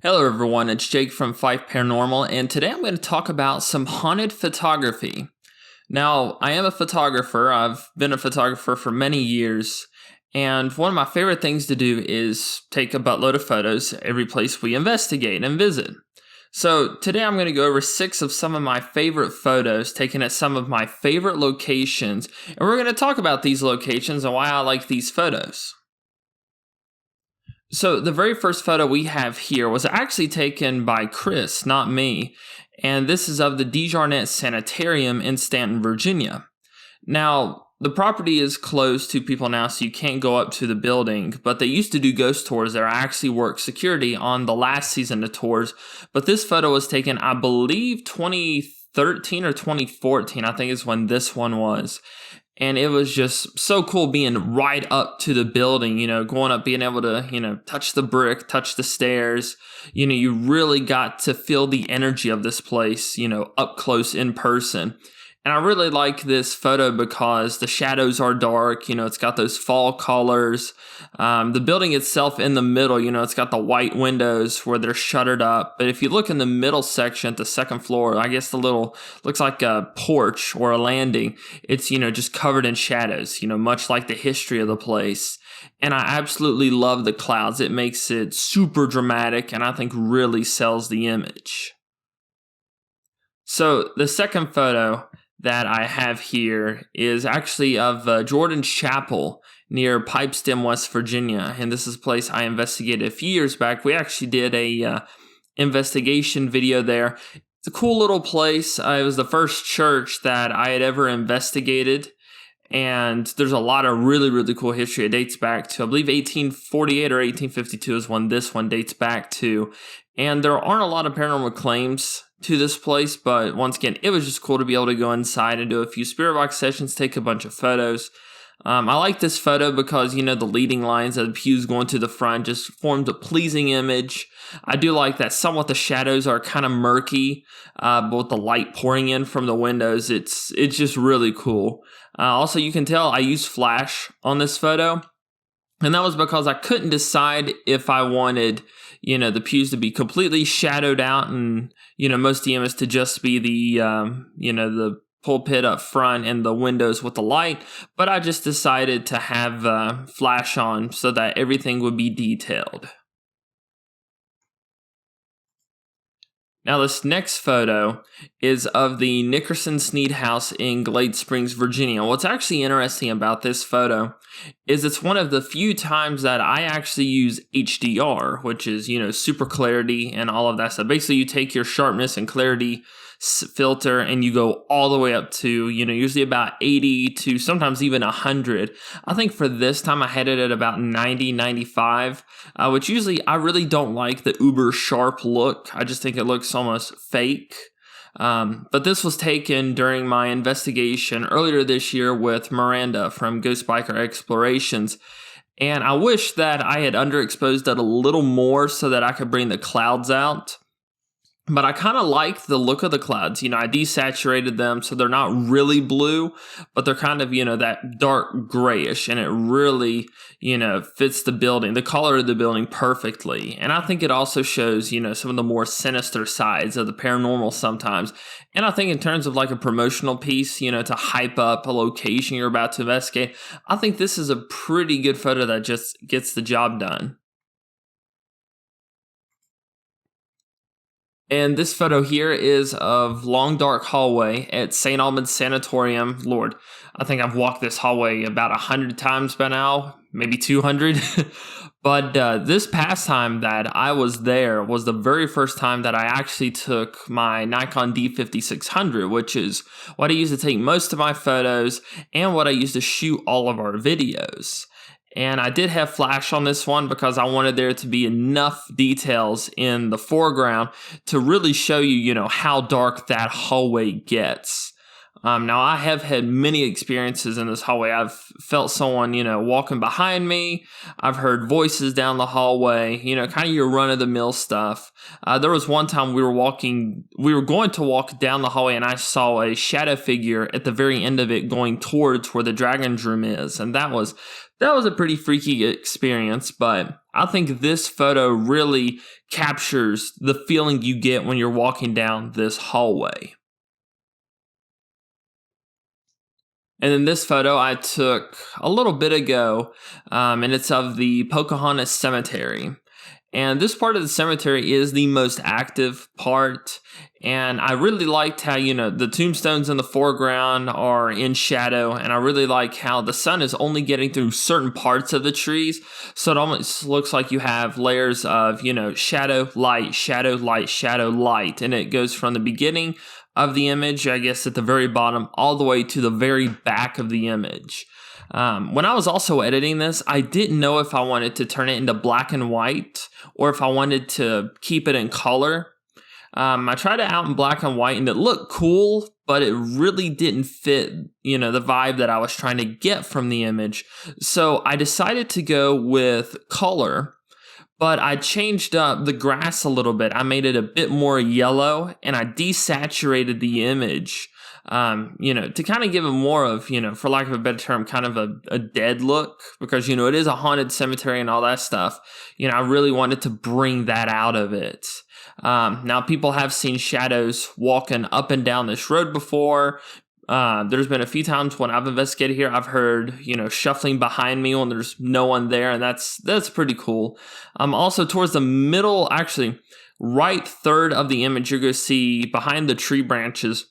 Hello everyone, it's Jake from Fife Paranormal, and today I'm going to talk about some haunted photography. Now, I am a photographer. I've been a photographer for many years, and one of my favorite things to do is take a buttload of photos every place we investigate and visit. So today I'm going to go over 6 of some of my favorite photos taken at some of my favorite locations, and we're going to talk about these locations and why I like these photos. So the very first photo we have here was actually taken by Chris, not me, and this is of the Djarnet Sanitarium in Stanton, Virginia. Now, the property is closed to people now, so you can't go up to the building, but they used to do ghost tours there. I actually worked security on the last season of tours, but this photo was taken, I believe, 2013 or 2014, I think is when this one was. And it was just so cool being right up to the building, going up, being able to, touch the brick, touch the stairs. You really got to feel the energy of this place, up close in person. And I really like this photo because the shadows are dark, it's got those fall colors. The building itself in the middle, it's got the white windows where they're shuttered up. But if you look in the middle section at the second floor, I guess the little, looks like a porch or a landing. It's, just covered in shadows, much like the history of the place. And I absolutely love the clouds. It makes it super dramatic and I think really sells the image. So the second photo that I have here is actually of Jordan's Chapel near Pipestim, West Virginia. And this is a place I investigated a few years back. We actually did a investigation video there. It's a cool little place. It was the first church that I had ever investigated. And there's a lot of really, really cool history. It dates back to, I believe, 1848 or 1852 is when this one dates back to. And there aren't a lot of paranormal claims to this place, but once again, it was just cool to be able to go inside and do a few spirit box sessions, take a bunch of photos. I like this photo because, the leading lines of the pews going to the front just formed a pleasing image. I do like that somewhat the shadows are kind of murky, but with the light pouring in from the windows, it's just really cool. Also, you can tell I used flash on this photo, and that was because I couldn't decide if I wanted, the pews to be completely shadowed out and, most of the image to just be the, the pulpit up front and the windows with the light. But I just decided to have flash on so that everything would be detailed. Now, this next photo is of the Nickerson-Snead house in Glade Springs, Virginia. What's actually interesting about this photo is it's one of the few times that I actually use HDR, which is, super clarity and all of that stuff. Basically, you take your sharpness and clarity filter and you go all the way up to, usually about 80 to sometimes even 100. I think for this time I had it at about 90, 95, which usually I really don't like the uber sharp look. I just think it looks almost fake. But this was taken during my investigation earlier this year with Miranda from Ghost Biker Explorations. And I wish that I had underexposed it a little more so that I could bring the clouds out. But I kind of like the look of the clouds. I desaturated them so they're not really blue, but they're kind of, that dark grayish, and it really, fits the building, the color of the building perfectly. And I think it also shows, some of the more sinister sides of the paranormal sometimes. And I think in terms of like a promotional piece, to hype up a location you're about to investigate, I think this is a pretty good photo that just gets the job done. And this photo here is of long dark hallway at St. Albans Sanitarium. Lord, I think I've walked this hallway about 100 times by now, maybe 200. But this past time that I was there was the very first time that I actually took my Nikon D5600, which is what I use to take most of my photos and what I use to shoot all of our videos. And I did have flash on this one because I wanted there to be enough details in the foreground to really show you, how dark that hallway gets. Now, I have had many experiences in this hallway. I've felt someone, walking behind me. I've heard voices down the hallway, kind of your run-of-the-mill stuff. There was one time we were going to walk down the hallway, and I saw a shadow figure at the very end of it going towards where the dragon's room is. And that was that was a pretty freaky experience, but I think this photo really captures the feeling you get when you're walking down this hallway. And then this photo I took a little bit ago, and it's of the Pocahontas Cemetery. And this part of the cemetery is the most active part. And I really liked how, the tombstones in the foreground are in shadow. And I really like how the sun is only getting through certain parts of the trees. So it almost looks like you have layers of, shadow, light, shadow, light, shadow, light. And it goes from the beginning of the image, I guess at the very bottom, all the way to the very back of the image. When I was also editing this, I didn't know if I wanted to turn it into black and white or if I wanted to keep it in color. I tried it out in black and white and it looked cool, but it really didn't fit, the vibe that I was trying to get from the image. So I decided to go with color, but I changed up the grass a little bit. I made it a bit more yellow and I desaturated the image. To kind of give it more of, for lack of a better term, kind of a dead look, because, it is a haunted cemetery and all that stuff. I really wanted to bring that out of it. Now, people have seen shadows walking up and down this road before. There's been a few times when I've investigated here, I've heard, shuffling behind me when there's no one there, and that's pretty cool. Also, towards the middle, actually, right third of the image, you're going to see behind the tree branches,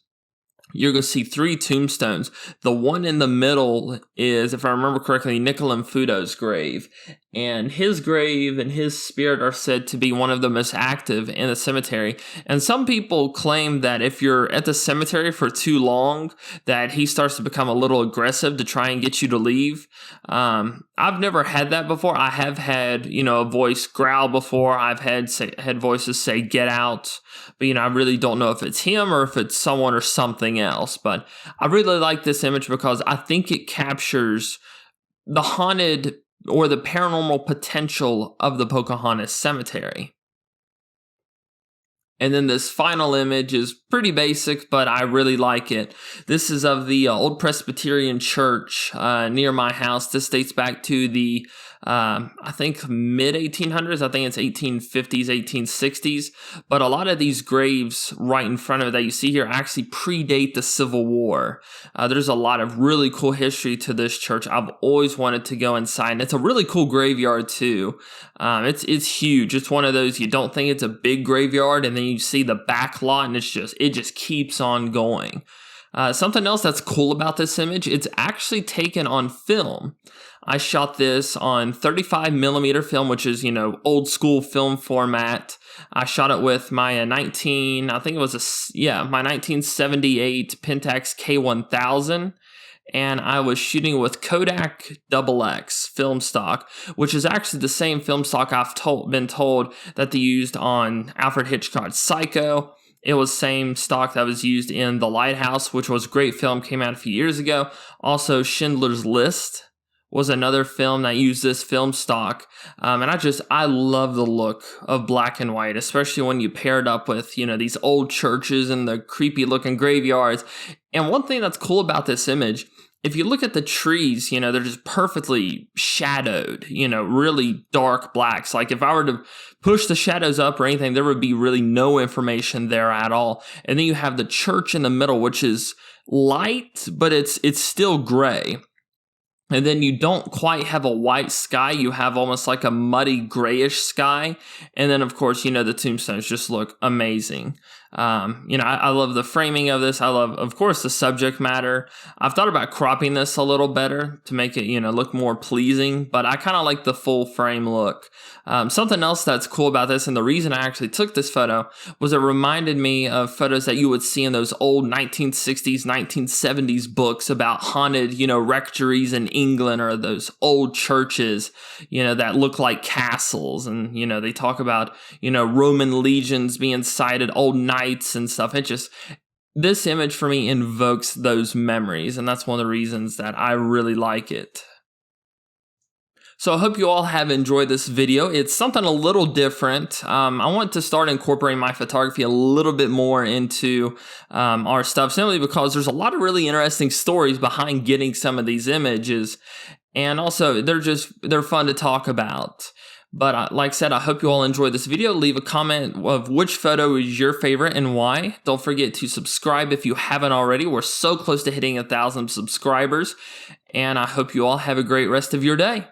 you're going to see 3 tombstones. The one in the middle is, if I remember correctly, Nickerson-Snead's grave. And his grave and his spirit are said to be one of the most active in the cemetery. And some people claim that if you're at the cemetery for too long, that he starts to become a little aggressive to try and get you to leave. I've never had that before. I have had, a voice growl before. I've had voices say, "Get out." But, I really don't know if it's him or if it's someone or something else. But I really like this image because I think it captures the haunted or the paranormal potential of the Pocahontas Cemetery. And then this final image is pretty basic, but I really like it. This is of the old Presbyterian Church near my house. This dates back to the, I think, mid-1800s. I think it's 1850s, 1860s. But a lot of these graves right in front of it that you see here actually predate the Civil War. There's a lot of really cool history to this church. I've always wanted to go inside. And it's a really cool graveyard, too. It's huge. It's one of those, you don't think it's a big graveyard, and then you see the back lot, and it just keeps on going. Something else that's cool about this image, it's actually taken on film. I shot this on 35 millimeter film, which is, old school film format. I shot it with my my 1978 Pentax K1000. And I was shooting with Kodak XX film stock, which is actually the same film stock I've been told that they used on Alfred Hitchcock's Psycho. It was same stock that was used in The Lighthouse, which was a great film, came out a few years ago. Also, Schindler's List was another film that used this film stock. And I love the look of black and white, especially when you pair it up with, these old churches and the creepy looking graveyards. And one thing that's cool about this image, if you look at the trees, they're just perfectly shadowed, really dark blacks. Like if I were to push the shadows up or anything, there would be really no information there at all. And then you have the church in the middle, which is light, but it's still gray. And then you don't quite have a white sky. You have almost like a muddy grayish sky. And then, of course, the tombstones just look amazing. I love the framing of this. I love, of course, the subject matter. I've thought about cropping this a little better to make it, look more pleasing, but I kind of like the full frame look. Something else that's cool about this, and the reason I actually took this photo, was it reminded me of photos that you would see in those old 1960s, 1970s books about haunted, rectories in England, or those old churches, that look like castles. And, they talk about, Roman legions being sighted, old knights and stuff. This image for me invokes those memories, and that's one of the reasons that I really like it. So I hope you all have enjoyed this video. It's something a little different. I want to start incorporating my photography a little bit more into our stuff, simply because there's a lot of really interesting stories behind getting some of these images. And also, they're fun to talk about. But like I said, I hope you all enjoyed this video. Leave a comment of which photo is your favorite and why. Don't forget to subscribe if you haven't already. We're so close to hitting 1,000 subscribers. And I hope you all have a great rest of your day.